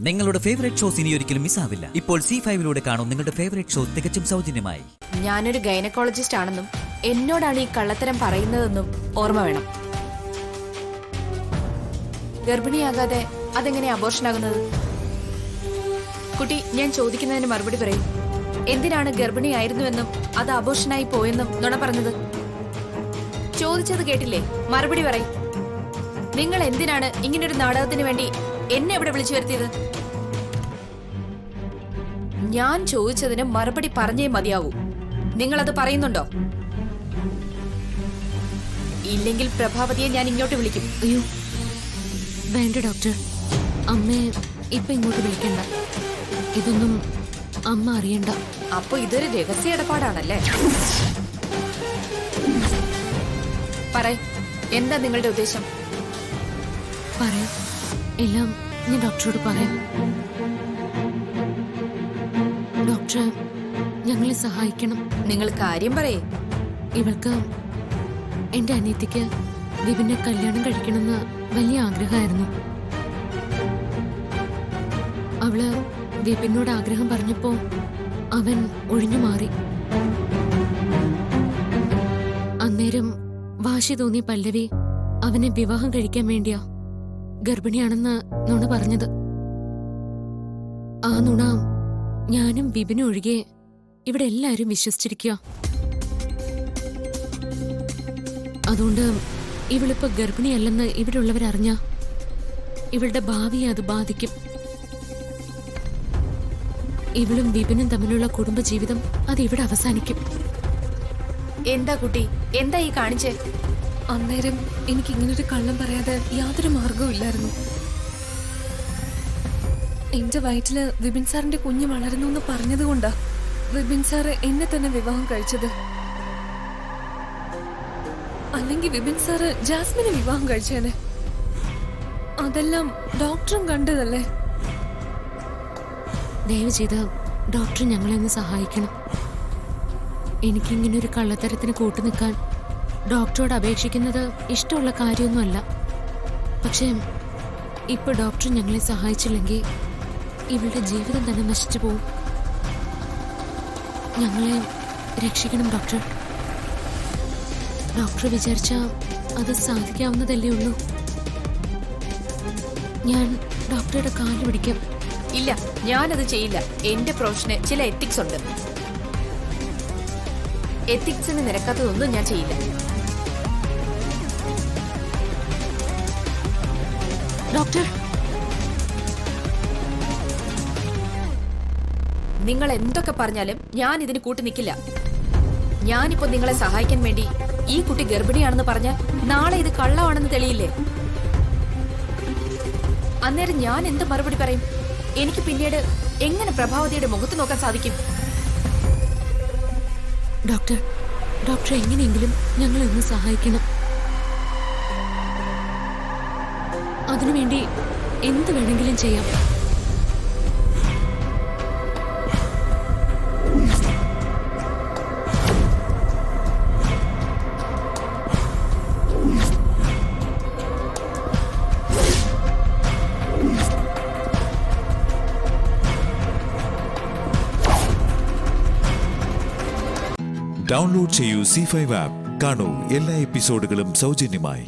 നിങ്ങളുടെ favourite shows ഇനി ഒരിക്കലും മിസ്സാവില്ല. ഇപ്പോൾ C5 കാണും നിങ്ങളുടെ ഫേവറേറ്റ് ഷോ തികച്ചും സൗജന്യമായി. ഞാനൊരു ഗൈനക്കോളജിസ്റ്റ് ആണെന്നും എന്നോടാണ് ഈ കള്ളത്തരം പറയുന്നതെന്നും ഓർമ്മ വേണം. ഗർഭിണിയാകാതെ അതെങ്ങനെ അബോർഷനാകുന്നത്? കുട്ടി, ഞാൻ ചോദിക്കുന്നതിന് മറുപടി പറയും. എന്തിനാണ് ഗർഭിണിയായിരുന്നുവെന്നും അത് അബോർഷനായി പോയെന്നും നുണ പറഞ്ഞത്? ചോദിച്ചത് കേട്ടില്ലേ? മറുപടി പറയും. നിങ്ങൾ എന്തിനാണ് ഇങ്ങനൊരു നാടകത്തിന് വേണ്ടി എന്നെ ഇവിടെ വിളിച്ചു വരുത്തിയത്? ഞാൻ ചോദിച്ചതിന് മറുപടി പറഞ്ഞേ മതിയാവൂ. നിങ്ങളത് പറയുന്നുണ്ടോ? ഇല്ലെങ്കിൽ പ്രഭാവതിയെ ഞാൻ ഇങ്ങോട്ട് വിളിക്കും. അയ്യോ വേണ്ട ഡോക്ടർ, അമ്മയെ ഇപ്പൊ ഇങ്ങോട്ട് വിളിക്കണ്ട. ഇതൊന്നും അമ്മ അറിയണ്ട. അപ്പൊ ഇതൊരു രഹസ്യ ഇടപാടാണല്ലേ? പറയ്, എന്താ നിങ്ങളുടെ ഉദ്ദേശം? പറയാം, എല്ലാം ഞാൻ ഡോക്ടറോട് പറയാം. ഡോക്ടർ, ഞങ്ങളെ സഹായിക്കണം. നിങ്ങൾ കാര്യം പറയേ. ഇവൾക്ക്, എന്റെ അനിയത്തിക്ക് വിപിനെ കല്യാണം കഴിക്കണമെന്ന് വലിയ ആഗ്രഹമായിരുന്നു. അവള് വിപിനോട് ആഗ്രഹം പറഞ്ഞപ്പോ അവൻ ഒഴിഞ്ഞു മാറി. അന്നേരം വാശി തോന്നിയ പല്ലവി അവനെ വിവാഹം കഴിക്കാൻ വേണ്ടിയാ ഗർഭിണിയാണെന്ന് നുണ പറഞ്ഞത്. ആ നുണ ഞാനും വിപിനും ഒഴികെ ഇവിടെ എല്ലാരും വിശ്വസിച്ചിരിക്കുക. അതുകൊണ്ട് ഇവളിപ്പോ ഗർഭിണിയല്ലെന്ന് ഇവിടെ ഉള്ളവരറിഞ്ഞ ഇവളുടെ ഭാവിയെ അത് ബാധിക്കും. ഇവളും വിപിനും തമ്മിലുള്ള കുടുംബജീവിതം അത് ഇവിടെ അവസാനിക്കും. എന്താ കുട്ടി, എന്താ ഈ കാണിച്ചേ? അന്നേരം എനിക്ക് ഇങ്ങനൊരു കള്ളം പറയാതെ യാതൊരു മാർഗവും ഇല്ലായിരുന്നു. എന്റെ വയറ്റില് വിപിൻ സാറിന്റെ കുഞ്ഞ് വളരുന്നു എന്ന് പറഞ്ഞതുകൊണ്ടാ വിപിൻ സാറ് എന്നെ തന്നെ വിവാഹം കഴിച്ചത്. അല്ലെങ്കിൽ വിപിൻ സാറ് ജാസ്മിനെ വിവാഹം കഴിച്ചേനെ. അതെല്ലാം ഡോക്ടറും കണ്ടതല്ലേ? ദയവ് ചെയ്ത് ഡോക്ടർ ഞങ്ങളെ ഒന്ന് സഹായിക്കണം. എനിക്കിങ്ങനൊരു കള്ളത്തരത്തിന് കൂട്ടുനിൽക്കാൻ ഡോക്ടറോട് അപേക്ഷിക്കുന്നത് ഇഷ്ടമുള്ള കാര്യമൊന്നുമല്ല. പക്ഷേ ഇപ്പൊ ഡോക്ടർ ഞങ്ങളെ സഹായിച്ചില്ലെങ്കിൽ ഇവളുടെ ജീവിതം തന്നെ നശിച്ചു പോവും. ഞങ്ങളെ രക്ഷിക്കണം ഡോക്ടർ. ഡോക്ടർ വിചാരിച്ചാൽ അത് സാധിക്കാവുന്നതല്ലേ ഉള്ളൂ. ഞാൻ ഡോക്ടറുടെ കാല് പിടിക്കാം. ഇല്ല, ഞാനത് ചെയ്യില്ല. എന്റെ പ്രൊഫഷന് ചില എത്തിക്സ് ഉണ്ട്. എത്തിക്സിന് നിരക്കാത്തതൊന്നും ഞാൻ ചെയ്യില്ല. ഡോക്ടർ, നിങ്ങൾ എന്തൊക്കെ പറഞ്ഞാലും ഞാൻ ഇതിന് കൂട്ടി നിൽക്കില്ല. ഞാനിപ്പോ നിങ്ങളെ സഹായിക്കാൻ വേണ്ടി ഈ കുട്ടി ഗർഭിണിയാണെന്ന് പറഞ്ഞാൽ നാളെ ഇത് കള്ളമാണെന്ന് തെളിയില്ലേ? അന്നേരം ഞാൻ എന്ത് മറുപടി പറയും? എനിക്ക് പിന്നീട് എങ്ങനെ പ്രഭാവതിയുടെ മുഖത്ത് നോക്കാൻ സാധിക്കും? ഡോക്ടർ, ഡോക്ടർ എങ്ങനെയെങ്കിലും ഞങ്ങളെ ഒന്ന് സഹായിക്കണം. അതിനുവേണ്ടി എന്ത് വേണമെങ്കിലും ചെയ്യാം. ഡൗൺലോഡ് ചെയ്യൂ C5 ആപ്പ്. കാണൂ എല്ലാ എപ്പിസോഡുകളും സൗജന്യമായി.